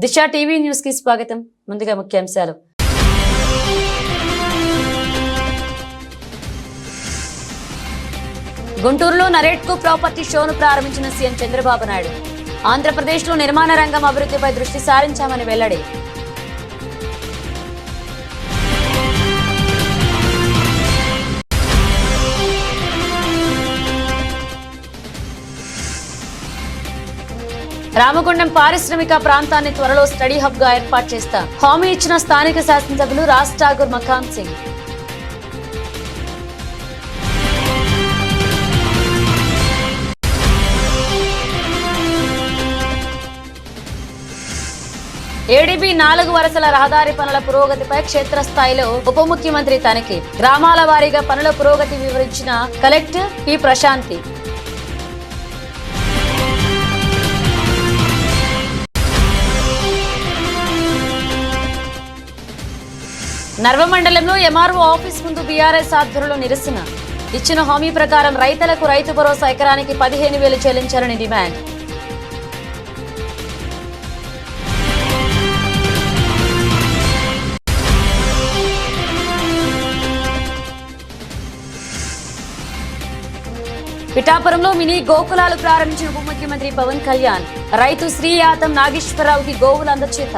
దిశ TV news కి స్వాగతం. ముందుగా ముఖ్యాంశాలు. గుంటూరులో నరేట్కో ప్రాపర్టీ షోను ప్రారంభించిన సీఎం చంద్రబాబు నాయుడు. ఆంధ్రప్రదేశ్లో నిర్మాణ రంగం అభివృద్ధిపై దృష్టి సారించామని వెల్లడి. రామగుండం పారిశ్రామిక ప్రాంతాన్ని త్వరలో స్టడీ హబ్ గా ఏర్పాటు చేస్తా హామీ ఇచ్చిన స్థానిక శాసనసభ్యులు రాజ్ ఠాకూర్ మకాన్ సింగ్. ఏడీబీ 4 వరుసల రహదారి పనుల పురోగతిపై క్షేత్రస్థాయిలో ఉప ముఖ్యమంత్రి తనిఖీ. గ్రామాల వారీగా పనుల పురోగతి వివరించిన కలెక్టర్ పి ప్రశాంతి. నర్వ మండలంలో ఎంఆర్ఓ ఆఫీస్ ముందు బీఆర్ఎస్ ఆధ్వర్యంలో నిరసన. ఇచ్చిన హామీ ప్రకారం రైతులకు రైతు భరోసా ఎకరానికి 15,000 చెల్లించాలని డిమాండ్. పిఠాపురంలో మినీ గోకులాలు ప్రారంభించిన ఉప ముఖ్యమంత్రి పవన్ కళ్యాణ్. రైతు శ్రీయాతం నాగేశ్వరరావుకి గోవుల అందచేత.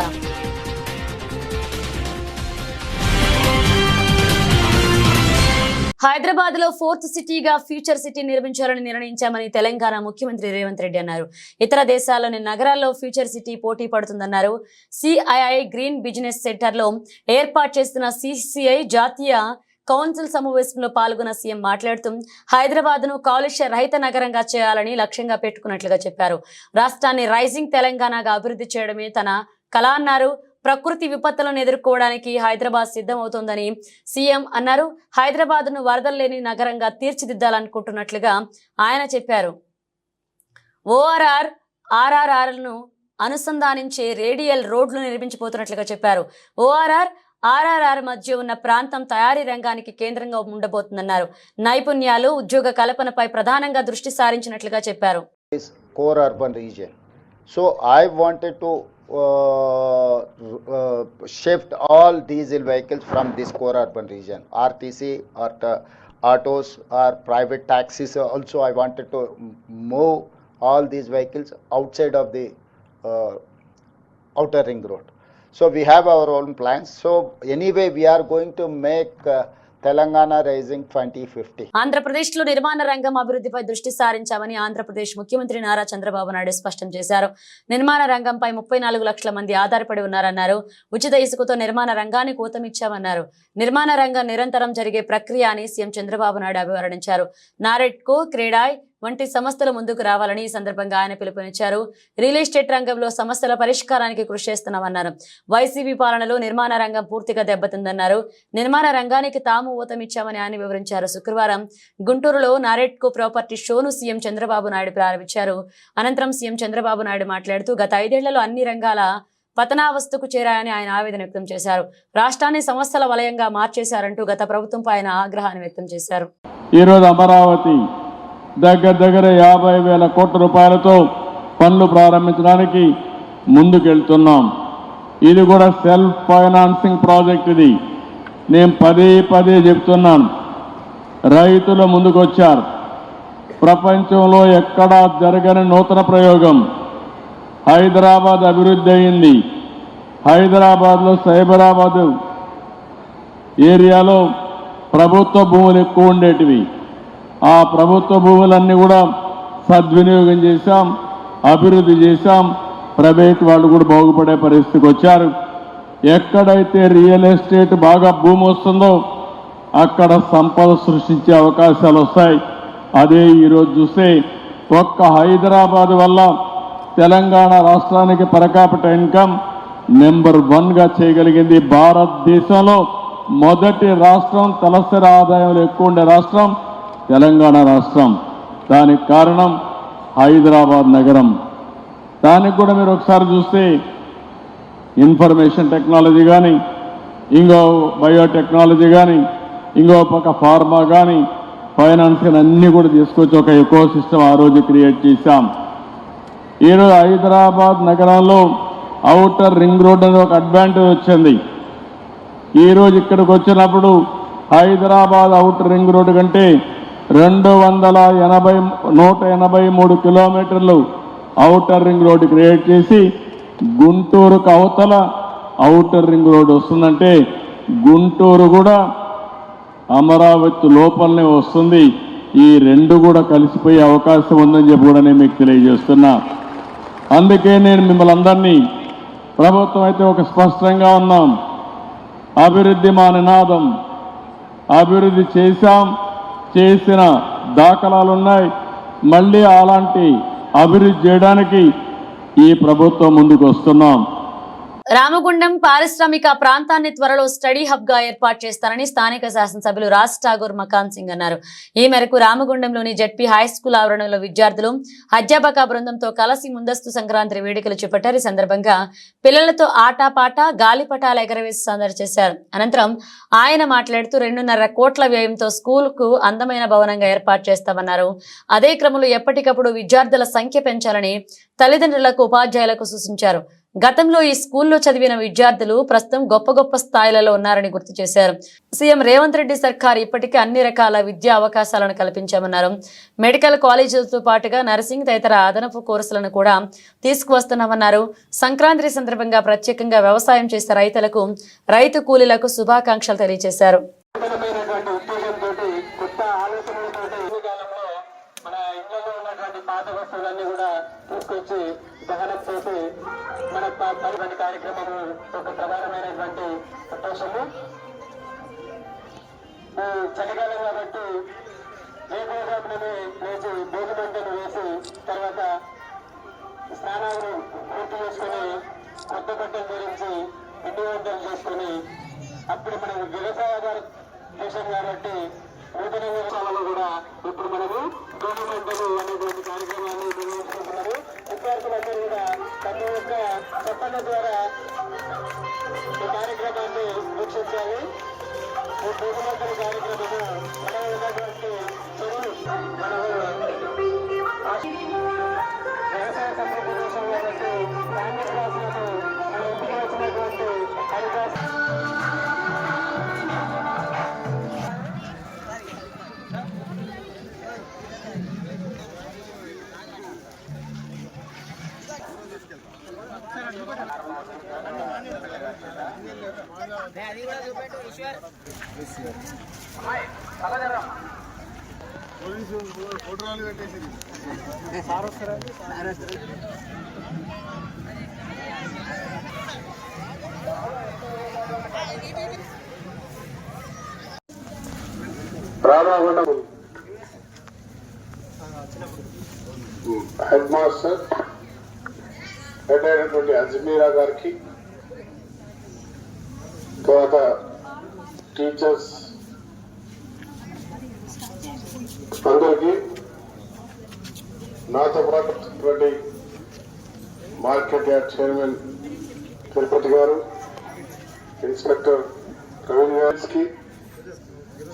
హైదరాబాద్ లో 4th సిటీగా ఫ్యూచర్ సిటీ నిర్మించాలని నిర్ణయించామని తెలంగాణ ముఖ్యమంత్రి రేవంత్ రెడ్డి అన్నారు. ఇతర దేశాల్లోని నగరాల్లో ఫ్యూచర్ సిటీ పోటీ పడుతుందన్నారు. సిఐఐ గ్రీన్ బిజినెస్ సెంటర్ లో ఏర్పాటు చేస్తున్న సిసిఐ జాతీయ కౌన్సిల్ సమావేశంలో పాల్గొన్న సీఎం మాట్లాడుతూ హైదరాబాద్ ను కాలుష్య రహిత నగరంగా చేయాలని లక్ష్యంగా పెట్టుకున్నట్లుగా చెప్పారు. రాష్ట్రాన్ని రైజింగ్ తెలంగాణగా అభివృద్ధి చేయడమే తన కల అన్నారు. ప్రకృతి విపత్తులను ఎదుర్కోవడానికి హైదరాబాద్ సిద్ధమవుతోందని సీఎం అన్నారు. హైదరాబాద్ ను వరదలు లేని నగరంగా తీర్చిదిద్దాలనుకుంటున్నట్లుగా ఆయన చెప్పారు. ఆర్ఆర్ఆర్ను అనుసంధానించే రేడియల్ రోడ్లు నిర్మించబోతున్నట్లుగా చెప్పారు. ఆర్ఆర్ఆర్ మధ్య ఉన్న ప్రాంతం తయారీ రంగానికి కేంద్రంగా ఉండబోతుందన్నారు. నైపుణ్యాలు, ఉద్యోగ కల్పనపై ప్రధానంగా దృష్టి సారించినట్లుగా చెప్పారు. Core urban region. So I wanted to shift all diesel vehicles from this core urban region. RTC or autos or private taxis also I wanted to move all these vehicles outside of the outer ring road. So we have our own plans. So anyway we are going to make Telangana rising 2050. ఆంధ్రప్రదేశ్లో నిర్మాణ రంగం అభివృద్ధిపై దృష్టి సారించామని ఆంధ్రప్రదేశ్ ముఖ్యమంత్రి నారా చంద్రబాబు నాయుడు స్పష్టం చేశారు. నిర్మాణ రంగంపై 34 లక్షల మంది ఆధారపడి ఉన్నారన్నారు. ఉచిత ఇసుకతో నిర్మాణ రంగాన్ని కూతమిచ్చామన్నారు. నిర్మాణ రంగం నిరంతరం జరిగే ప్రక్రియ అని సీఎం చంద్రబాబు నాయుడు అభివర్ణించారు. నారెట్కో, క్రేడాయ్ వంటి సంస్థలు ముందుకు రావాలని ఈ సందర్భంగా ఆయన పిలుపునిచ్చారు. రియల్ ఎస్టేట్ రంగంలో సమస్యల పరిష్కారానికి కృషి చేస్తున్నామన్నారు. వైసీపీ పాలనలో నిర్మాణ రంగం పూర్తిగా దెబ్బతిందన్నారు. నిర్మాణ రంగానికి తాము ఊతమిచ్చామని ఆయన వివరించారు. శుక్రవారం గుంటూరులో నారెట్కో ప్రాపర్టీ షోను సీఎం చంద్రబాబు నాయుడు ప్రారంభించారు. అనంతరం సీఎం చంద్రబాబు నాయుడు మాట్లాడుతూ గత 5 ఏళ్లలో అన్ని రంగాల పతనావస్థకు చేరాయని ఆయన ఆవేదన వ్యక్తం చేశారు. రాష్ట్రాన్ని సమస్యల వలయంగా మార్చేశారంటూ గత ప్రభుత్వంపై ఆయన ఆగ్రహాన్ని వ్యక్తం చేశారు. ఈరోజు అమరావతి దగ్గర 50,000 కోట్ల రూపాయలతో పనులు ప్రారంభించడానికి ముందుకెళ్తున్నాం. ఇది కూడా సెల్ఫ్ ఫైనాన్సింగ్ ప్రాజెక్ట్. ఇది నేను పదే చెప్తున్నాను. రైతులు ముందుకొచ్చారు. ప్రపంచంలో ఎక్కడా జరగని నూతన ప్రయోగం. హైదరాబాద్ అభివృద్ధి అయింది. హైదరాబాద్లో సైబరాబాద్ ఏరియాలో ప్రభుత్వ భూములు ఎక్కువ ఉండేటివి. ఆ ప్రభుత్వ భూములన్నీ కూడా సద్వినియోగం చేశాం, అభివృద్ధి చేశాం. ప్రైవేట్ వాళ్ళు కూడా బాగుపడే పరిస్థితికి వచ్చారు. ఎక్కడైతే రియల్ ఎస్టేట్ బాగా భూమి వస్తుందో అక్కడ సంపద సృష్టించే అవకాశాలు వస్తాయి. అదే ఈరోజు చూస్తే ఒక్క హైదరాబాద్ వల్ల తెలంగాణ రాష్ట్రానికి పర్ క్యాపిటల్ ఇన్కమ్ నెంబర్ 1గా చేయగలిగింది. భారతదేశంలో మొదటి రాష్ట్రం, తలసరి ఆదాయంలో ఎక్కువ ఉండే రాష్ట్రం తెలంగాణ రాష్ట్రం. దానికి కారణం హైదరాబాద్ నగరం. దానికి కూడా మీరు ఒకసారి చూస్తే ఇన్ఫర్మేషన్ టెక్నాలజీ కానీ, ఇంకో బయోటెక్నాలజీ కానీ, ఇంకో పక్క ఫార్మా కానీ, ఫైనాన్స్ కానీ అన్నీ కూడా తీసుకొచ్చి ఒక ఎకో సిస్టమ్ ఆ రోజు క్రియేట్ చేశాం. ఈరోజు హైదరాబాద్ నగరంలో ఔటర్ రింగ్ రోడ్ అని ఒక అడ్వాంటేజ్ వచ్చింది. ఈరోజు ఇక్కడికి వచ్చినప్పుడు హైదరాబాద్ ఔటర్ రింగ్ రోడ్డు కంటే 183 కిలోమీటర్లు ఔటర్ రింగ్ రోడ్డు క్రియేట్ చేసి గుంటూరుకు అవతల ఔటర్ రింగ్ రోడ్డు వస్తుందంటే గుంటూరు కూడా అమరావతి లోపలనే వస్తుంది. ఈ రెండు కూడా కలిసిపోయే అవకాశం ఉందని చెప్పి కూడా నేను మీకు తెలియజేస్తున్నా. అందుకే నేను మిమ్మల్ని అందరినీ, ప్రభుత్వం అయితే ఒక స్పష్టంగా ఉన్నాం, అభివృద్ధి మా నినాదం, అభివృద్ధి చేశాం, చేసిన దాఖలాలు ఉన్నాయి. మళ్ళీ అలాంటి అభివృద్ధి చేయడానికి ఈ ప్రభుత్వం ముందుకు వస్తున్నాం. రామగుండం పారిశ్రామిక ప్రాంతాన్ని త్వరలో స్టడీ హబ్ గా ఏర్పాటు చేస్తారని స్థానిక శాసనసభ్యులు రాజ్ ఠాగూర్ మకాన్ సింగ్ అన్నారు. ఈ మేరకు రామగుండంలోని జెడ్పీ హై స్కూల్ ఆవరణలో విద్యార్థులు అధ్యాపక బృందంతో కలిసి ముందస్తు సంక్రాంతి వేడుకలు చేపట్టారు. ఈ సందర్భంగా పిల్లలతో ఆటపాట, గాలిపటాలు ఎగరవేసి సందడి చేశారు. అనంతరం ఆయన మాట్లాడుతూ 2.5 కోట్ల వ్యయంతో స్కూల్ కు అందమైన భవనంగా ఏర్పాటు చేస్తామన్నారు. అదే క్రమంలో ఎప్పటికప్పుడు విద్యార్థుల సంఖ్య పెంచాలని తల్లిదండ్రులకు, ఉపాధ్యాయులకు సూచించారు. గతంలో ఈ స్కూల్లో చదివిన విద్యార్థులు ప్రస్తుతం గొప్ప స్థాయిలలో ఉన్నారని గుర్తు చేశారు. సీఎం రేవంత్ రెడ్డి సర్కార్ ఇప్పటికే అన్ని రకాల విద్యా అవకాశాలను కల్పించామన్నారు. మెడికల్ కాలేజీలతో పాటుగా నర్సింగ్ తదితర అదనపు కోర్సులను కూడా తీసుకువస్తున్నామన్నారు. సంక్రాంతి సందర్భంగా ప్రత్యేకంగా వ్యవసాయం చేసే రైతులకు, రైతు కూలీలకు శుభాకాంక్షలు తెలియజేశారు. పాత వస్తువులన్నీ కూడా తీసుకొచ్చి దహనం చేసి మన పరిపాలన కార్యక్రమము ఒక ప్రధానమైనటువంటి ఉద్దేశము. చలికాలం కాబట్టి వేకువజాముననే లేచి భోగిమంటను వేసి తర్వాత స్నానాలను పూర్తి చేసుకుని కొత్త బట్టలు ధరించి పిండి వంటలు చేసుకుని అప్పుడు మనం వ్యవసాయ దేశం కాబట్టి నూతన వ్యవసాయాలు కూడా ఇప్పుడు మనము భోగిమంటలు అనేటువంటి కార్యక్రమాన్ని నిర్వహించుకుంటున్నారు. విద్యార్థులందరూ కూడా తమ యొక్క చెప్పల ద్వారా ఈ కార్యక్రమాన్ని వీక్షించాలి. ఈ భోగిమంటల కార్యక్రమము మనం ఉన్నటువంటి చెరువు మనము వ్యవసాయ సమృద్ధి దేశం కాబట్టి కాంగ్రెస్ రాష్ట్రాలు మన ఇంటికి వచ్చినటువంటి అవకాశం. రామగుండం హెడ్ మాస్టర్ హెడ్ అయినటువంటి అజ్మీరా గారికి, తర్వాత టీచర్స్ అందరికీ, నాతో పాటు మార్కెట్ యార్డ్ చైర్మన్ తిరుపతి గారు, ఇన్స్పెక్టర్ రెవెన్యూ గారికి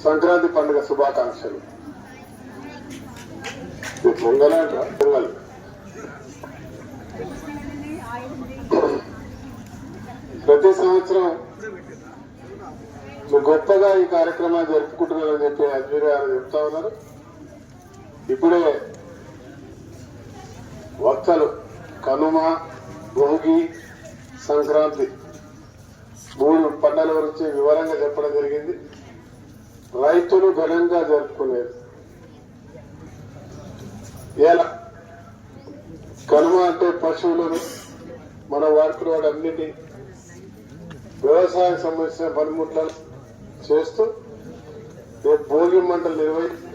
సంక్రాంతి పండుగ శుభాకాంక్షలు. పొంగల్ పొంగల్ ప్రతి సంవత్సరం గొప్పగా ఈ కార్యక్రమాన్ని జరుపుకుంటున్నారని చెప్పి అజ్మీర్ గారు చెప్తా ఉన్నారు. ఇప్పుడే వక్తలు కనుమ, భోగి, సంక్రాంతి 3 పండుగల గురించి వివరంగా చెప్పడం జరిగింది. రైతులు ఘనంగా జరుపుకునేది. ఎలా కనుమ అంటే పశువులను మన వాడుకునే అన్నిటి వ్యవసాయం సంబంధించిన పనిముట్లను చేస్తూ రేపు భోగి మంటలు నిర్వహించి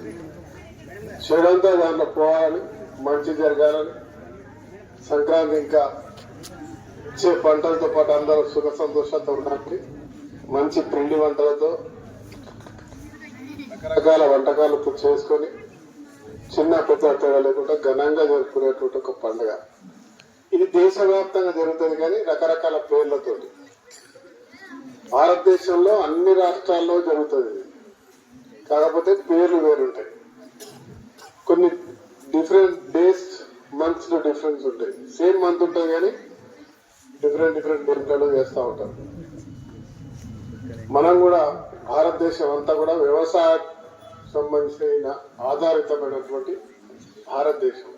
చెడంతా దాంట్లో పోవాలని, మంచి జరగాలని, సంక్రాంతి ఇంకా వచ్చే పంటలతో పాటు అందరూ సుఖ సంతోషాలతో ఉండడానికి మంచి పిండి వంటలతో రకరకాల వంటకాలు చేసుకొని చిన్న పెద్ద తేడా లేకుండా ఘనంగా జరుపుకునేటువంటి ఒక పండుగ. ఇది దేశవ్యాప్తంగా జరుగుతుంది కానీ రకరకాల పేర్లతోటి. భారతదేశంలో అన్ని రాష్ట్రాల్లో జరుగుతుంది, కాకపోతే పేర్లు వేరుంటాయి. కొన్ని డిఫరెంట్ డేస్, మంత్స్ లో డిఫరెన్స్ ఉంటాయి. సేమ్ మంత్ ఉంటాయి కానీ డిఫరెంట్ నేమ్లలో చేస్తూ ఉంటారు. మనం కూడా భారతదేశం అంతా కూడా వ్యవసాయ సంబంధించిన ఆధారితమైనటువంటి భారతదేశం.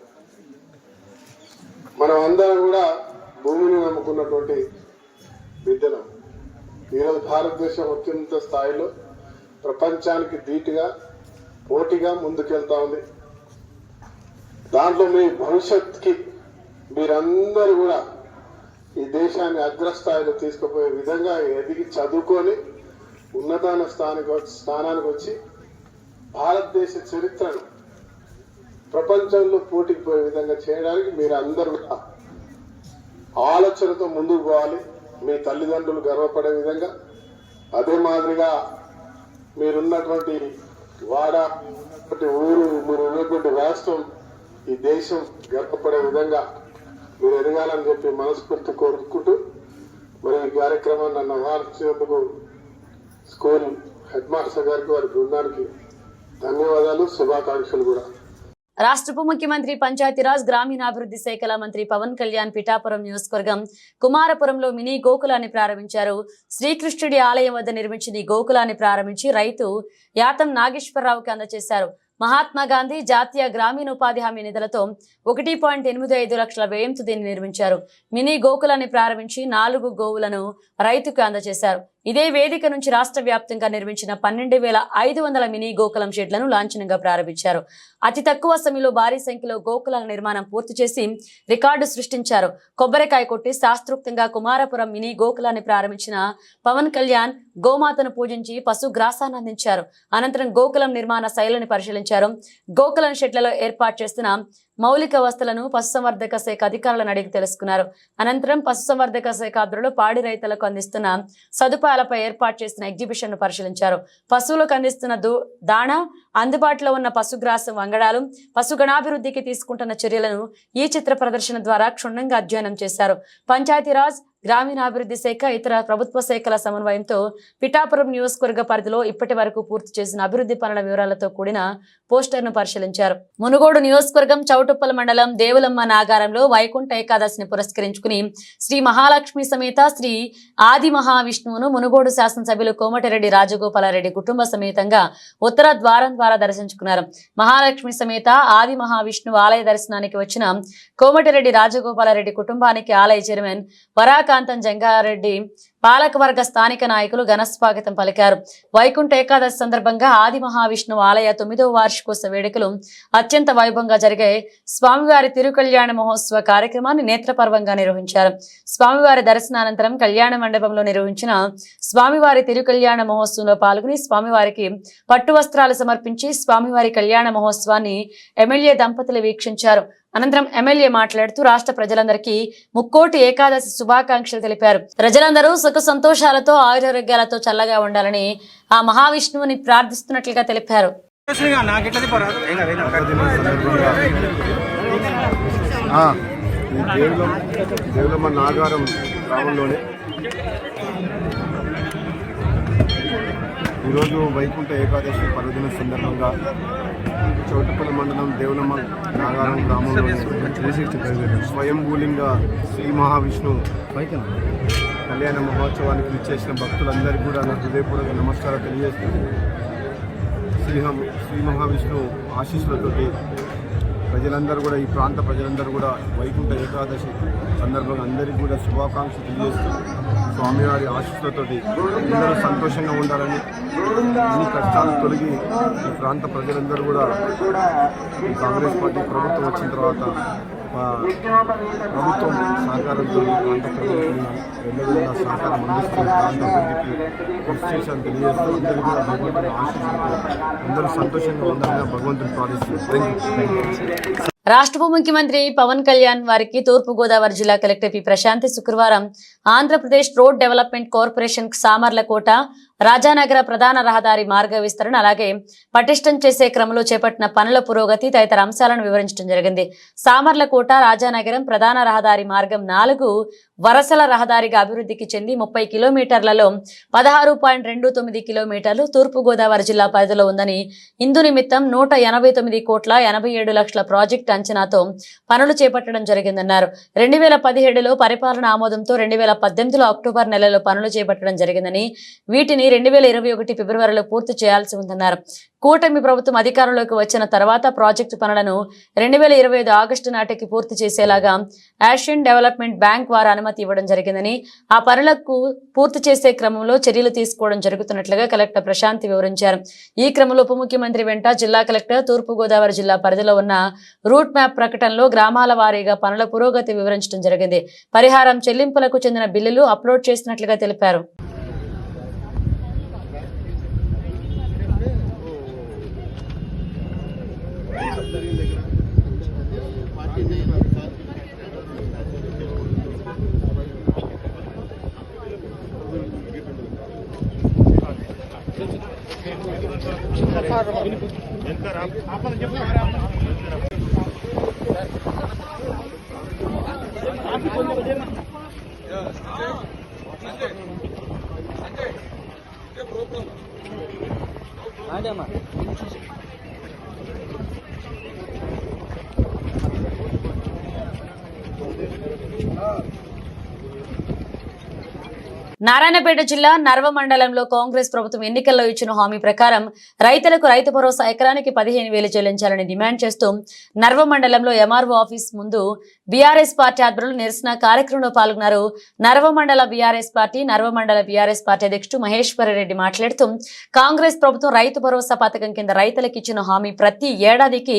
మనం అందరం కూడా భూమిని నమ్ముకున్నటువంటి బిడ్డలం. ఈరోజు భారతదేశం అత్యంత స్థాయిలో ప్రపంచానికి ధీటుగా పోటీగా ముందుకెళ్తా ఉంది. దాంట్లో మీ భవిష్యత్తుకి మీరందరూ కూడా ఈ దేశాన్ని అగ్రస్థాయిలో తీసుకుపోయే విధంగా ఎదిగి చదువుకొని ఉన్నతాన స్థానానికి వచ్చి భారతదేశ చరిత్రను ప్రపంచంలో పోటీకి పోయే విధంగా చేయడానికి మీరు అందరూ ఆలోచనతో ముందుకు పోవాలి. మీ తల్లిదండ్రులు గర్వపడే విధంగా, అదే మాదిరిగా మీరున్నటువంటి వాడ, ఊరు, మీరు ఉన్నటువంటి రాష్ట్రం, ఈ దేశం గర్వపడే విధంగా మీరు ఎదగాలని చెప్పి మనస్ఫూర్తి కోరుకుంటూ మరి ఈ కార్యక్రమాన్ని నన్ను ఆహ్వానించినందుకు స్కూల్ హెడ్ మాస్టర్ గారికి, వారి బృందానికి ధన్యవాదాలు, శుభాకాంక్షలు కూడా. రాష్ట్ర ఉప ముఖ్యమంత్రి పంచాయతీరాజ్ గ్రామీణాభివృద్ధి శాఖల మంత్రి పవన్ కళ్యాణ్ పిఠాపురం నియోజకవర్గం కుమారపురంలో మినీ గోకులాన్ని ప్రారంభించారు. శ్రీకృష్ణుడి ఆలయం వద్ద నిర్మించిన ఈ గోకులాన్ని ప్రారంభించి రైతు యాతం నాగేశ్వరరావుకి అందజేశారు. మహాత్మా గాంధీ జాతీయ గ్రామీణ ఉపాధి హామీ నిధులతో 1.85 లక్షల వ్యయంతో దీన్ని నిర్మించారు. మినీ గోకులాన్ని ప్రారంభించి 4 గోవులను రైతుకు అందజేశారు. ఇదే వేదిక నుంచి రాష్ట్ర వ్యాప్తంగా నిర్మించిన 12,500 మినీ గోకులం షెడ్లను లాంఛనంగా ప్రారంభించారు. అతి తక్కువ సమయంలో భారీ సంఖ్యలో గోకులాల నిర్మాణం పూర్తి చేసి రికార్డు సృష్టించారు. కొబ్బరికాయ కొట్టి శాస్త్రోక్తంగా కుమారపురం మినీ గోకులాన్ని ప్రారంభించిన పవన్ కళ్యాణ్ గోమాతను పూజించి పశుగ్రాసాన్ని అందించారు. అనంతరం గోకులం నిర్మాణ శైలిని పరిశీలించారు. గోకులం షెడ్లలో ఏర్పాటు చేస్తున్న మౌలిక వస్తువులను పశుసంవర్ధక శాఖ అధికారులను అడిగి తెలుసుకున్నారు. అనంతరం పశుసంవర్ధక శాఖ ఆధ్వర్యంలో పాడి రైతులకు అందిస్తున్న సదుపాయాలపై ఏర్పాటు చేసిన ఎగ్జిబిషన్ ను పరిశీలించారు. పశువులకు అందిస్తున్న దాణా, అందుబాటులో ఉన్న పశుగ్రాసం వంగడాలు, పశుగణాభివృద్ధికి తీసుకుంటున్న చర్యలను ఈ చిత్ర ప్రదర్శన ద్వారా క్షుణ్ణంగా అధ్యయనం చేశారు. పంచాయతీరాజ్ గ్రామీణాభివృద్ధి శాఖ ఇతర ప్రభుత్వ శాఖల సమన్వయంతో పిఠాపురం నియోజకవర్గ పరిధిలో ఇప్పటి వరకు పూర్తి చేసిన అభివృద్ధి పనుల వివరాలతో కూడిన పోస్టర్ను పరిశీలించారు. మునుగోడు నియోజకవర్గం చౌటుప్పల మండలం దేవులమ్మ నాగారంలో వైకుంఠ ఏకాదశిని పురస్కరించుకుని శ్రీ మహాలక్ష్మి సమేత శ్రీ ఆది మహావిష్ణువును మునుగోడు శాసనసభ్యులు కోమటిరెడ్డి రాజగోపాలరెడ్డి కుటుంబ సమేతంగా ఉత్తర ద్వారం ద్వారా దర్శించుకున్నారు. మహాలక్ష్మి సమేత ఆది మహావిష్ణువు ఆలయ దర్శనానికి వచ్చిన కోమటిరెడ్డి రాజగోపాలరెడ్డి కుటుంబానికి ఆలయ చైర్మన్ వరాకాంతం జంగారెడ్డి, పాలకవర్గ స్థానిక నాయకులు ఘనస్వాగతం పలికారు. వైకుంఠ ఏకాదశి సందర్భంగా ఆది మహావిష్ణువు ఆలయ 9వ వార్షికోత్సవ వేడుకలు అత్యంత వైభవంగా జరిగాయి. స్వామివారి తిరుకళ్యాణ మహోత్సవ కార్యక్రమాన్ని నేత్రపర్వంగా నిర్వహించారు. స్వామివారి దర్శనానంతరం కళ్యాణ మండపంలో నిర్వహించిన స్వామివారి తిరుకళ్యాణ మహోత్సవంలో పాల్గొని స్వామివారికి పట్టు వస్త్రాలు సమర్పించి స్వామివారి కళ్యాణ మహోత్సవాన్ని ఎమ్మెల్యే దంపతులు వీక్షించారు. అనంతరం ఎమ్మెల్యే మాట్లాడుతూ రాష్ట్ర ప్రజలందరికీ ముక్కోటి ఏకాదశి శుభాకాంక్షలు తెలిపారు. ప్రజలందరూ సుఖ సంతోషాలతో ఆయురారోగ్యాలతో చల్లగా ఉండాలని ఆ మహావిష్ణువుని ప్రార్థిస్తున్నట్లుగా తెలిపారు. దేవులమ్మ నాగారం గ్రామంలోనే ఈరోజు వైకుంఠ ఏకాదశి పర్వదిన సందర్భంగా చౌటుప్పల మండలం దేవులమ్మ నాగారం గ్రామంలో స్వయంభూలింగ శ్రీ మహావిష్ణు కళ్యాణ మహోత్సవానికి విచ్చేసిన భక్తులందరికీ కూడా నా హృదయపూర్వక నమస్కారం తెలియజేస్తూ శ్రీ మహావిష్ణు ఆశీస్సులతోటి ప్రజలందరూ కూడా, ఈ ప్రాంత ప్రజలందరూ కూడా వైకుంఠ ఏకాదశి సందర్భంగా అందరికీ కూడా శుభాకాంక్షలు తెలియజేస్తూ స్వామివారి ఆశీస్సులతోటి అందరూ సంతోషంగా ఉండాలని, అన్ని కష్టాలు తొలగి ఈ ప్రాంత ప్రజలందరూ కూడా ఈ కాంగ్రెస్ పార్టీ ప్రభుత్వం వచ్చిన తర్వాత ప్రభుత్వం సహకారంతో ప్రాంత ప్రజలకు ఎన్నో సహకారం అందిస్తూ ప్రాంత అభివృద్ధికి కృషి చేశాను తెలియజేస్తూ అందరూ కూడా భగవంతుని ఆశీస్సులతో అందరూ సంతోషంగా ఉండాలని భగవంతుని ప్రార్థిస్తున్నాను. రాష్ట్ర ఉప ముఖ్యమంత్రి పవన్ కళ్యాణ్ వారికి తూర్పు గోదావరి జిల్లా కలెక్టర్ పి ప్రశాంతి శుక్రవారం Andhra Pradesh road development corporation Samarlakota Rajanagara ప్రధాన రహదారి మార్గ విస్తరణ అలాగే పటిష్టం చేసే క్రమంలో చేపట్టిన పనుల పురోగతి తదితర అంశాలను వివరించడం జరిగింది. సామర్లకోట రాజానగరం ప్రధాన రహదారి మార్గం 4 వరసల రహదారిగా అభివృద్ధికి చెంది 30 కిలోమీటర్లలో 16.29 కిలోమీటర్లు తూర్పు గోదావరి జిల్లా పరిధిలో ఉందని, ఇందు నిమిత్తం 189,87 ప్రాజెక్టు అంచనాతో పనులు చేపట్టడం జరిగిందన్నారు. 2017లో పరిపాలన ఆమోదంతో 2018లో అక్టోబర్ నెలలో పనులు చేపట్టడం జరిగిందని, వీటిని 2021 ఫిబ్రవరిలో పూర్తి చేయాల్సి ఉందన్నారు. కూటమి ప్రభుత్వం అధికారంలోకి వచ్చిన తర్వాత ప్రాజెక్టు పనులను 2025 ఆగస్టు నాటికి పూర్తి చేసేలాగా ఏషియన్ డెవలప్మెంట్ బ్యాంక్ వారు అనుమతి ఇవ్వడం జరిగిందని, ఆ పనులకు పూర్తి చేసే క్రమంలో చర్యలు తీసుకోవడం జరుగుతున్నట్లుగా కలెక్టర్ ప్రశాంతి వివరించారు. ఈ క్రమంలో ఉప ముఖ్యమంత్రి వెంట జిల్లా కలెక్టర్ తూర్పు గోదావరి జిల్లా పరిధిలో ఉన్న రూట్ మ్యాప్ ప్రకటనలో గ్రామాల వారీగా పనుల పురోగతి వివరించడం జరిగింది. పరిహారం చెల్లింపులకు చెందిన బిల్లులు అప్లోడ్ చేసినట్లుగా తెలిపారు. నారాయణపేట జిల్లా నర్వ మండలంలో కాంగ్రెస్ ప్రభుత్వం ఎన్నికల్లో ఇచ్చిన హామీ ప్రకారం రైతులకు రైతు భరోసా ఎకరానికి 15,000 చెల్లించాలని డిమాండ్ చేస్తూ నర్వ మండలంలో ఎంఆర్ఓ ఆఫీస్ ముందు బీఆర్ఎస్ పార్టీ ఆధ్వర్యంలో నిరసన కార్యక్రమంలో పాల్గొన్నారు. నర్వ మండల బీఆర్ఎస్ పార్టీ అధ్యక్షుడు మహేశ్వరరెడ్డి మాట్లాడుతూ కాంగ్రెస్ ప్రభుత్వం రైతు భరోసా పథకం కింద రైతులకు ఇచ్చిన హామీ ప్రతి ఏడాదికి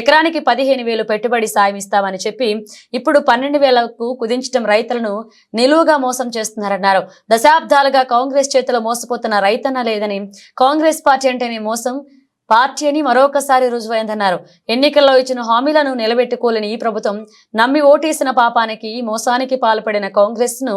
ఎకరానికి 15,000 పెట్టుబడి సాయం ఇస్తామని చెప్పి ఇప్పుడు 12,000కు కుదించడం రైతులను నిలువుగా మోసం చేస్తున్నారన్నారు. దశాబ్దాలుగా కాంగ్రెస్ చేతిలో మోసపోతున్న రైతన్న లేదని, కాంగ్రెస్ పార్టీ అంటేనే మోసం పార్టీ అని మరొకసారి రుజువైందన్నారు. ఎన్నికల్లో ఇచ్చిన హామీలను నిలబెట్టుకోలేని ఈ ప్రభుత్వం నమ్మి ఓటేసిన పాపానికి మోసానికి పాల్పడిన కాంగ్రెస్ ను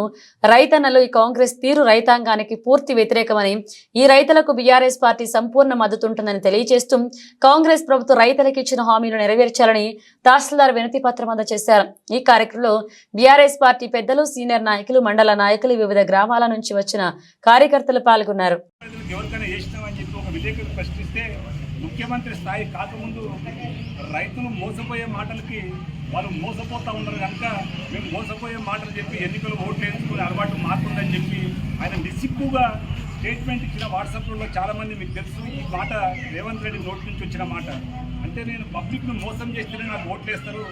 రైతన్నలు ఈ కాంగ్రెస్ తీరు రైతాంగానికి పూర్తి వ్యతిరేకమని, ఈ రైతులకు బీఆర్ఎస్ పార్టీ సంపూర్ణ మద్దతు ఉంటుందని తెలియజేస్తూ కాంగ్రెస్ ప్రభుత్వం రైతులకు ఇచ్చిన హామీలు నెరవేర్చాలని తహసీల్దార్ వినతి పత్రం అందజేశారు. ఈ కార్యక్రమంలో బీఆర్ఎస్ పార్టీ పెద్దలు, సీనియర్ నాయకులు, మండల నాయకులు, వివిధ గ్రామాల నుంచి వచ్చిన కార్యకర్తలు పాల్గొన్నారు. ముఖ్యమంత్రి స్థాయి కాకముందు రైతులు మోసపోయే మాటలకి వాళ్ళు మోసపోతూ ఉన్నారు కనుక మేము మోసపోయే మాటలు చెప్పి ఎన్నికలు ఓట్లు వేసుకునే అలవాటు మారుతుందని చెప్పి ఆయన నిస్సిగ్గుగా స్టేట్మెంట్ ఇచ్చిన వాట్సాప్లో చాలామంది మీకు తెలుసు. ఈ మాట రేవంత్ రెడ్డి నోటి నుంచి వచ్చిన మాట. అంటే నేను పబ్లిక్ను మోసం చేస్తేనే నాకు ఓట్లు వేస్తారు,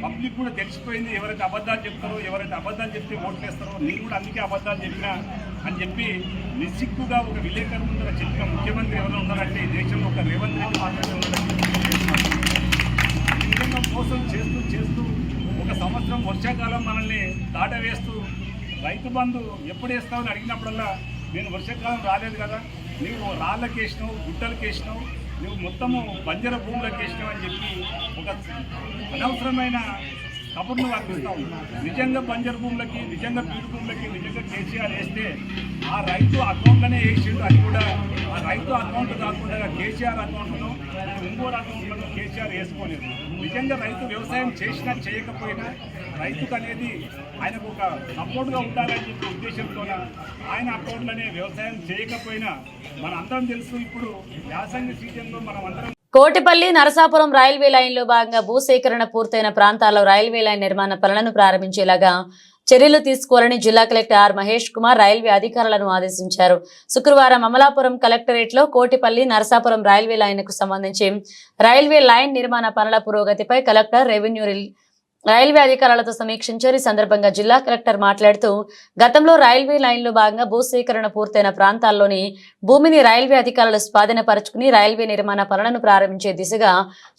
పబ్లిక్ కూడా తెలిసిపోయింది ఎవరైతే అబద్ధాలు చెప్తారో, ఎవరైతే అబద్ధాలు చెప్తే ఓట్లు వేస్తారో, నేను కూడా అందుకే అబద్ధాలు చెప్పినా అని చెప్పి నిస్సిగ్గుగా ఒక విలేకరు ముందర చెప్పిన ముఖ్యమంత్రి ఎవరైనా ఉన్నారంటే ఈ దేశంలో ఒక రేవంత్ రెడ్డి మాత్రమే ఉన్నారంటే ఈ విధంగా మోసం చేస్తూ ఒక సంవత్సరం వర్షాకాలం మనల్ని దాటవేస్తూ రైతు బంధు ఎప్పుడు వేస్తామని అడిగినప్పుడల్లా నేను వర్షాకాలం రాలేదు కదా, నీవు రాళ్ళకి వేసినావు, గుట్టలకి వేసినావు, నువ్వు మొత్తము బంజర భూములకు వేసినావు అని చెప్పి ఒక అనవసరమైన కబుర్ను అందిస్తావు. నిజంగా బంజరు భూములకి, నిజంగా బీడు భూములకి నిజంగా కేసీఆర్ వేస్తే ఆ రైతు అకౌంట్లోనే వేసిండు. అది కూడా ఆ రైతు అకౌంట్ కాకుండా కేసీఆర్ అకౌంట్ను, ఇంకోరు అకౌంట్లను కేసీఆర్ వేసుకోలేదు. నిజంగా రైతు వ్యవసాయం చేసినా చేయకపోయినా రైతుకు అనేది ఆయనకు ఒక సపోర్ట్గా ఉండాలని చెప్పి ఉద్దేశంతో ఆయన అకౌంట్లోనే వ్యవసాయం చేయకపోయినా మన అందరం తెలుసు. ఇప్పుడు యాసంగి సీజన్లో మనం అందరం కోటిపల్లి నరసాపురం రైల్వే లైన్లో భాగంగా భూసేకరణ పూర్తయిన ప్రాంతాల్లో రైల్వే లైన్ నిర్మాణ పనులను ప్రారంభించేలాగా చర్యలు తీసుకోవాలని జిల్లా collector R Mahesh Kumar railway అధికారులను ఆదేశించారు. శుక్రవారం అమలాపురం కలెక్టరేట్ లో కోటిపల్లి నరసాపురం రైల్వే లైన్ కు సంబంధించి రైల్వే లైన్ నిర్మాణ పనుల పురోగతిపై కలెక్టర్ రైల్వే అధికారులతో సమీక్షించారు. ఈ సందర్భంగా జిల్లా కలెక్టర్ మాట్లాడుతూ గతంలో రైల్వే లైన్లో భాగంగా భూసేకరణ పూర్తయిన ప్రాంతాల్లోని భూమిని రైల్వే అధికారులు స్వాధీనపరుచుకుని రైల్వే నిర్మాణ పనులను ప్రారంభించే దిశగా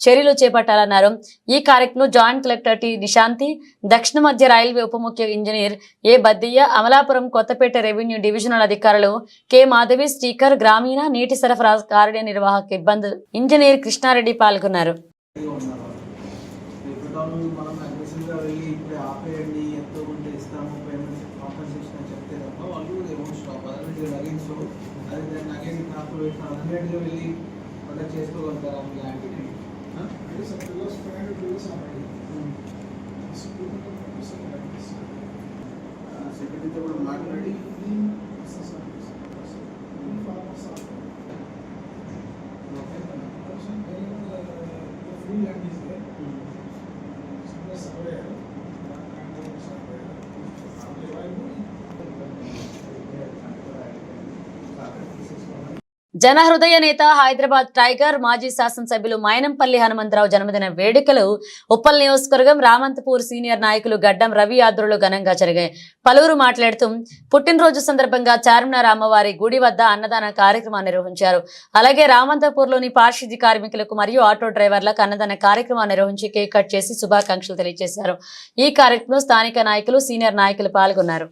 చర్యలు చేపట్టాలన్నారు. ఈ కార్యక్రమంలో జాయింట్ కలెక్టర్ టి నిశాంతి, దక్షిణ మధ్య రైల్వే ఉప ముఖ్య ఇంజనీర్ ఏ బద్దయ్య, అమలాపురం కొత్తపేట రెవెన్యూ డివిజనల్ అధికారులు కె మాధవి, స్పీకర్, గ్రామీణ నీటి సరఫరా కార్యనిర్వాహక ఇబ్బంది ఇంజనీర్ కృష్ణారెడ్డి పాల్గొన్నారు. మనం అగ్రెసివ్గా వెళ్ళి ఇప్పుడే ఆపేయండి, ఎంతో కొంత ఇస్తాము పేమెంట్ కాంపన్సేషన్ అని చెప్తే తప్ప వాళ్ళు స్టాప్ అదే అగైన్. సో అది ఇప్పుడు ఇట్లా అర్జెంట్గా వెళ్ళి ప్రొటెక్ట్ చేసుకోగలుగుతారా ఇలాంటివి? సెక్రటరీతో కూడా మాట్లాడి జనహృదయ నేత హైదరాబాద్ టైగర్ మాజీ శాసనసభ్యులు మైనంపల్లి హనుమంతరావు జన్మదిన వేడుకలు ఉప్పల్ నియోజకవర్గం రామంతపూర్ సీనియర్ నాయకులు గడ్డం రవి ఆధ్వర్యంలో ఘనంగా జరిగాయి. పలువురు మాట్లాడుతూ పుట్టినరోజు సందర్భంగా చార్మినార్ అమ్మవారి గుడి వద్ద అన్నదాన కార్యక్రమాన్ని నిర్వహించారు. అలాగే రామంతపూర్లోని పారిశుద్ధ్య కార్మికులకు మరియు ఆటో డ్రైవర్లకు అన్నదాన కార్యక్రమాన్ని నిర్వహించి కేక్ కట్ చేసి శుభాకాంక్షలు తెలియజేశారు. ఈ కార్యక్రమంలో స్థానిక నాయకులు సీనియర్ నాయకులు పాల్గొన్నారు.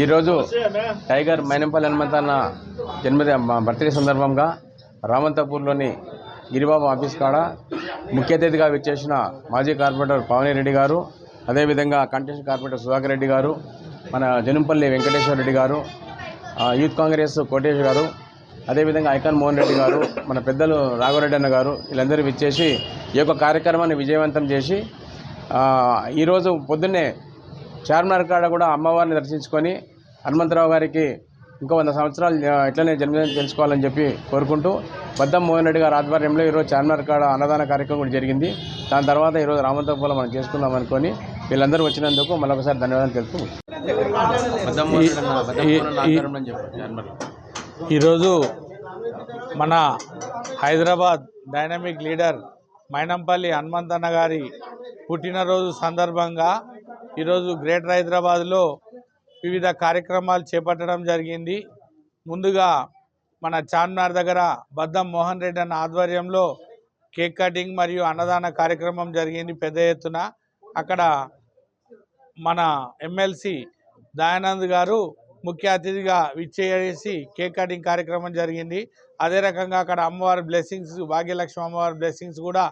ఈరోజు టైగర్ మైనంపల్లి హనుమంతన్న బర్త్డే సందర్భంగా రామంతపూర్లోని గిరిబాబు ఆఫీస్ కాడ ముఖ్య అతిథిగా విచ్చేసిన మాజీ కార్పొరేటర్ పావని రెడ్డి గారు, అదేవిధంగా కంటెస్ట్ కార్పొరేటర్ సుధాకర్ రెడ్డి గారు, మన జనంపల్లి వెంకటేశ్వర రెడ్డి గారు, యూత్ కాంగ్రెస్ కోటేష్ గారు, అదేవిధంగా ఐకాన్ మోహన్ రెడ్డి గారు, మన పెద్దలు రాఘవరెడ్డి అన్న గారు, వీళ్ళందరూ విచ్చేసి ఈ యొక్క కార్యక్రమాన్ని విజయవంతం చేసి ఈరోజు పొద్దున్నే చార్మినార్ కాడ కూడా అమ్మవారిని దర్శించుకొని హనుమంతరావు గారికి ఇంకో 100 సంవత్సరాలు ఇట్లనే జన్మదినం తెలుసుకోవాలని చెప్పి కోరుకుంటూ బద్దం మోహన్ రెడ్డి గారి ఆధ్వర్యంలో ఈరోజు చార్మినార్ కాడ అన్నదాన కార్యక్రమం కూడా జరిగింది. దాని తర్వాత ఈరోజు రామంతపూర్లో మనం చేసుకుందాం అనుకొని వీళ్ళందరూ వచ్చినందుకు మరొకసారి ధన్యవాదాలు తెలుపుతూ ఈరోజు మన హైదరాబాద్ డైనమిక్ లీడర్ మైనంపల్లి హనుమంతన్న గారి పుట్టినరోజు సందర్భంగా ఈరోజు గ్రేటర్ హైదరాబాద్లో వివిధ కార్యక్రమాలు చేపట్టడం జరిగింది. ముందుగా మన చార్మినార్ దగ్గర బద్దం మోహన్ రెడ్డి అన్న ఆధ్వర్యంలో కేక్ కటింగ్ మరియు అన్నదాన కార్యక్రమం జరిగింది పెద్ద ఎత్తున. అక్కడ మన ఎమ్మెల్సీ దయానంద్ గారు ముఖ్య అతిథిగా విచ్చేసి కేక్ కటింగ్ కార్యక్రమం జరిగింది. అదే రకంగా అక్కడ అమ్మవారి బ్లెస్సింగ్స్, భాగ్యలక్ష్మి అమ్మవారి బ్లెస్సింగ్స్ కూడా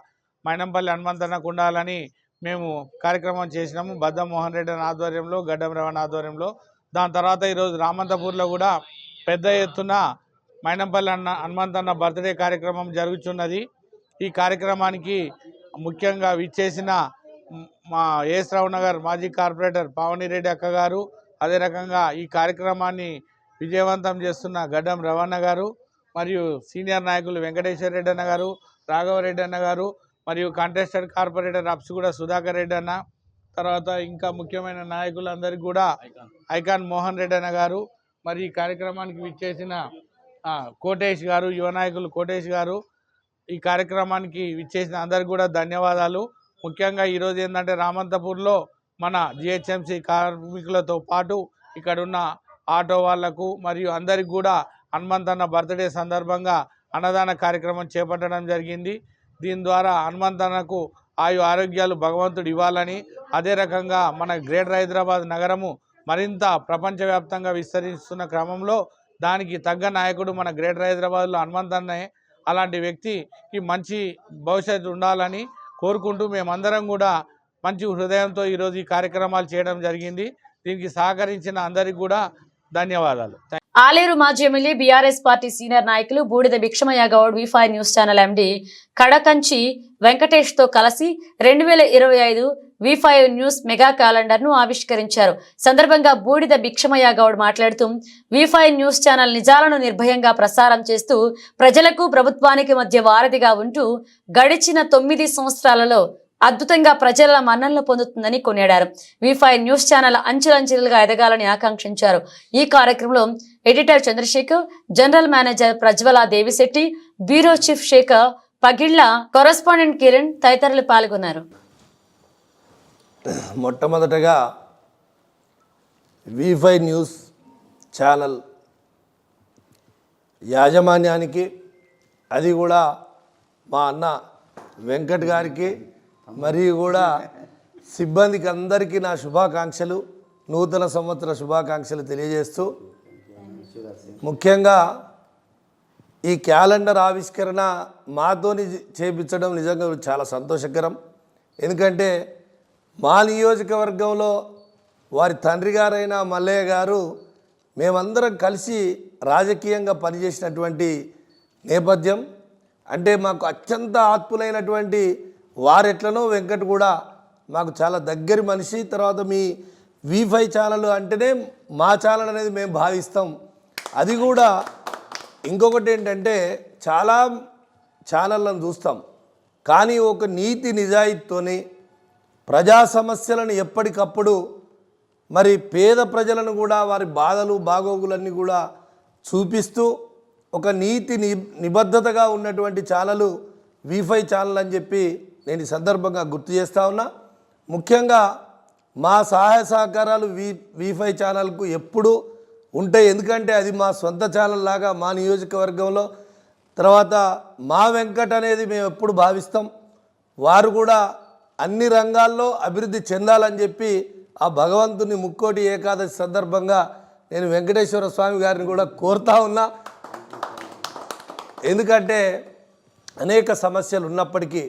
మైనంపల్లి హనుమంతన్నకు ఉండాలని మేము కార్యక్రమం చేసినాము బద్దం మోహన్ రెడ్డి ఆధ్వర్యంలో, గడ్డం రవణ ఆధ్వర్యంలో. దాని తర్వాత ఈరోజు రామంతపూర్లో కూడా పెద్ద ఎత్తున మైనంపల్లి హనుమంతన్న బర్త్డే కార్యక్రమం జరుగుతున్నది. ఈ కార్యక్రమానికి ముఖ్యంగా విచ్చేసిన మా ఏఎస్ రావు నగర్ మాజీ కార్పొరేటర్ పావని రెడ్డి అక్క గారు, అదే రకంగా ఈ కార్యక్రమాన్ని విజయవంతం చేస్తున్న గడ్డం రవణ గారు మరియు సీనియర్ నాయకులు వెంకటేశ్వర రెడ్డి అన్న గారు, రాఘవరెడ్డి అన్న గారు మరియు కాంటెస్టెడ్ కార్పొరేటర్ అప్సిగూడ సుధాకర్ రెడ్డి అన్న, తర్వాత ఇంకా ముఖ్యమైన నాయకులందరికీ కూడా ఐకాన్ మోహన్ రెడ్డి అన్న గారు, మరి ఈ కార్యక్రమానికి విచ్చేసిన కోటేష్ గారు, యువ నాయకులు కోటేష్ గారు, ఈ కార్యక్రమానికి విచ్చేసిన అందరికీ కూడా ధన్యవాదాలు. ముఖ్యంగా ఈరోజు ఏంటంటే రామంతపూర్లో మన జిహెచ్ఎంసీ కార్మికులతో పాటు ఇక్కడున్న ఆటో వాళ్లకు మరియు అందరికి కూడా హనుమంతన్న బర్త్డే సందర్భంగా అన్నదాన కార్యక్రమం చేపట్టడం జరిగింది. దీని ద్వారా హనుమంతన్నకు ఆయు ఆరోగ్యాలు భగవంతుడు ఇవ్వాలని, అదే రకంగా మన గ్రేటర్ హైదరాబాద్ నగరము మరింత ప్రపంచవ్యాప్తంగా విస్తరిస్తున్న క్రమంలో దానికి తగ్గ నాయకుడు మన గ్రేటర్ హైదరాబాద్లో హనుమంతన్నే. అలాంటి వ్యక్తికి మంచి భవిష్యత్తు ఉండాలని కోరుకుంటూ మేమందరం కూడా మంచి హృదయంతో ఈరోజు ఈ కార్యక్రమాలు చేయడం జరిగింది. దీనికి సహకరించిన అందరికీ కూడా ధన్యవాదాలు. ఆలేరు మాజీ ఎమ్మెల్యే బీఆర్ఎస్ పార్టీ సీనియర్ నాయకులు Budida Bhikshamaiah Goud V5 news channel MD Kadakanchi Venkatesh తో కలిసి 2025 V5 న్యూస్ మెగా క్యాలెండర్ ను ఆవిష్కరించారు. సందర్భంగా బూడిద భిక్షమయ్య గౌడ్ మాట్లాడుతూ V5 న్యూస్ ఛానల్ నిజాలను నిర్భయంగా ప్రసారం చేస్తూ ప్రజలకు ప్రభుత్వానికి మధ్య వారధిగా ఉంటూ గడిచిన 9 సంవత్సరాలలో అద్భుతంగా ప్రజల మన్ననలు పొందుతుందని కొనియాడారు. V5 న్యూస్ ఛానల్ అంచెలంచెలుగా ఎదగాలని ఆకాంక్షించారు. ఈ కార్యక్రమంలో editor Chandrasekhar, general manager Prajwala Devisetti, bureau chief Sekhar Pagilla, correspondent Kiran తదితరులు పాల్గొన్నారు. మొట్టమొదటగా V5 న్యూస్ ఛానల్ యాజమాన్యానికి, అది కూడా మా అన్న వెంకట్ గారికి మరియు కూడా సిబ్బందికి అందరికీ నా శుభాకాంక్షలు, నూతన సంవత్సర శుభాకాంక్షలు తెలియజేస్తూ, ముఖ్యంగా 2025 న్యూస్ ఛానల్ యాజమాన్యానికి, అది కూడా మా అన్న వెంకట్ గారికి మరియు కూడా సిబ్బందికి అందరికీ నా శుభాకాంక్షలు, నూతన సంవత్సర శుభాకాంక్షలు తెలియజేస్తూ, ముఖ్యంగా 2025 న్యూస్ ఛానల్ యాజమాన్యానికి, అది కూడా మా అన్న వెంకట్ గారికి మరియు కూడా సిబ్బందికి అందరికీ నా శుభాకాంక్షలు, నూతన సంవత్సర శుభాకాంక్షలు తెలియజేస్తూ ఈ క్యాలెండర్ ఆవిష్కరణ మాతోని చేపించడం నిజంగా చాలా సంతోషకరం. ఎందుకంటే మా నియోజకవర్గంలో వారి తండ్రి గారైన మల్లయ్య గారు మేమందరం కలిసి రాజకీయంగా పనిచేసినటువంటి నేపథ్యం. అంటే మాకు అత్యంత ఆత్ములైనటువంటి వారెట్లనో వెంకట్ కూడా మాకు చాలా దగ్గరి మనిషి. తర్వాత మీ V5 ఛానల్ అంటేనే మా ఛానల్ అనేది మేము భావిస్తాం. అది కూడా ఇంకొకటి ఏంటంటే చాలా ఛానళ్ళను చూస్తాం, కానీ ఒక నీతి నిజాయితీతోని ప్రజా సమస్యలను ఎప్పటికప్పుడు మరి పేద ప్రజలను కూడా వారి బాధలు బాగోగులన్నీ కూడా చూపిస్తూ ఒక నీతి నిబద్ధతగా ఉన్నటువంటి ఛానల్ V5 ఛానల్ అని చెప్పి నేను ఈ సందర్భంగా గుర్తు చేస్తూ ఉన్నా. ముఖ్యంగా మా సహాయ సహకారాలు V5 ఛానల్కు ఎప్పుడు ఉంటాయి. ఎందుకంటే అది మా సొంత ఛానల్ లాగా మా నియోజకవర్గంలో. తర్వాత మా వెంకట్ అనేది మేము ఎప్పుడు భావిస్తాం. వారు కూడా అన్ని రంగాల్లో అభివృద్ధి చెందాలని చెప్పి ఆ భగవంతుని ముక్కోటి ఏకాదశి సందర్భంగా నేను వెంకటేశ్వర స్వామి గారిని కూడా కోరుతా ఉన్నా. ఎందుకంటే అనేక సమస్యలు ఉన్నప్పటికీ,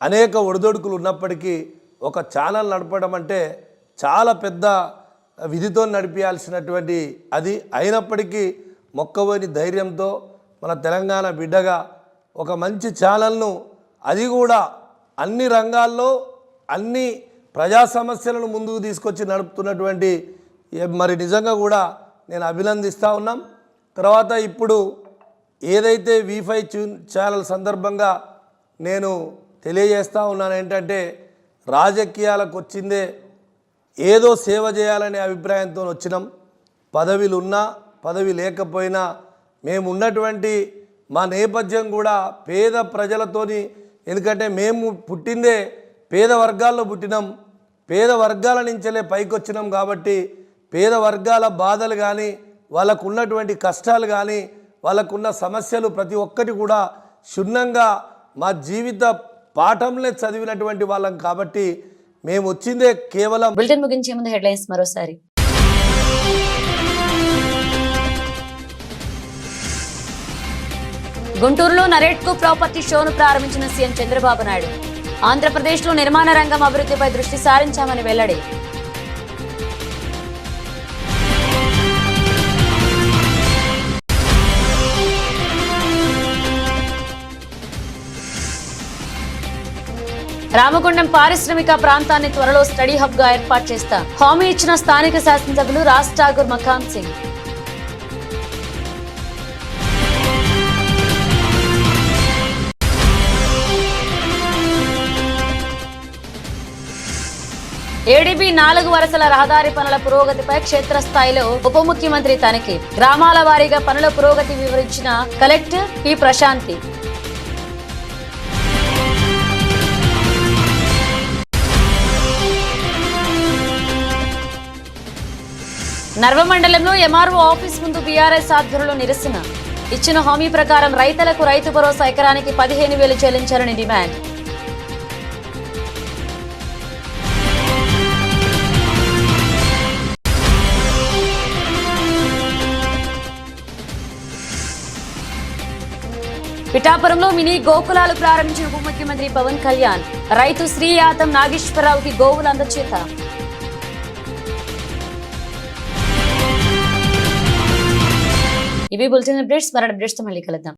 అనేక ఒడిదొడుకులు ఉన్నప్పటికీ ఒక ఛానల్ నడపడం అంటే చాలా పెద్ద విధితో నడిపించాల్సినటువంటి అది. అయినప్పటికీ మొక్కవోని ధైర్యంతో మన తెలంగాణ బిడ్డగా ఒక మంచి ఛానల్ను, అది కూడా అన్ని రంగాల్లో అన్ని ప్రజా సమస్యలను ముందుకు తీసుకొచ్చి నడుపుతున్నటువంటి మరి నిజంగా కూడా నేను అభినందిస్తూ ఉన్నాం. తర్వాత ఇప్పుడు ఏదైతే V5 ఛానల్ సందర్భంగా నేను తెలియజేస్తూ ఉన్నాను ఏంటంటే, రాజకీయాలకు వచ్చిందే ఏదో సేవ చేయాలనే అభిప్రాయంతో వచ్చినాం. పదవిలు ఉన్నా పదవి లేకపోయినా మేము ఉన్నటువంటి మా నేపథ్యం కూడా పేద ప్రజలతోని. ఎందుకంటే మేము పుట్టిందే పేద వర్గాల్లో పుట్టినాం, పేద వర్గాల నుంచెలే పైకి వచ్చినాం. కాబట్టి పేద వర్గాల బాధలు కానీ, వాళ్ళకు ఉన్నటువంటి కష్టాలు కానీ, వాళ్ళకున్న సమస్యలు ప్రతి ఒక్కటి కూడా క్షుణ్ణంగా మా జీవిత పాఠంలో చదివినటువంటి వాళ్ళం. కాబట్టి మేము వచ్చిందే కేవలం. బులెటిన్ ముగించే ముందు హెడ్లైన్స్ మరోసారి. గుంటూరులో నరేట్కో ప్రాపర్టీ షోను ప్రారంభించిన సీఎం చంద్రబాబు నాయుడు. ఆంధ్రప్రదేశ్లో నిర్మాణ రంగం అభివృద్ధిపై దృష్టి సారించామని వెల్లడి. రామగుండం పారిశ్రామిక ప్రాంతాన్ని త్వరలో స్టడీ హబ్ గా ఏర్పాటు చేస్తా హామీ ఇచ్చిన స్థానిక శాసనసభ్యులు రాజ్ ఠాగూర్ మకాన్ సింగ్. ఏడీబీ 4 వరుసల రహదారి పనుల పురోగతిపై క్షేత్రస్థాయిలో ఉప ముఖ్యమంత్రి తనిఖీ. గ్రామాల వారీగా పనుల పురోగతి వివరించిన కలెక్టర్ పి ప్రశాంతి. నర్వ మండలంలో ఎంఆర్ఓ ఆఫీస్ ముందు బీఆర్ఎస్ ఆధ్వర్యంలో నిరసన. ఇచ్చిన హామీ ప్రకారం రైతులకు రైతు భరోసా ఎకరానికి 15,000 చెల్లించాలని డిమాండ్. పిఠాపురంలో మినీ గోకులాలు ప్రారంభించిన ఉప ముఖ్యమంత్రి పవన్ కళ్యాణ్. రైతు శ్రీ యాతం నాగేశ్వరరావుకి గోవుల అందచేత. ఇవి బులెటిన్ అప్డేట్స్. మరణ అప్డేట్స్ తో మళ్ళీ కలుద్దాం.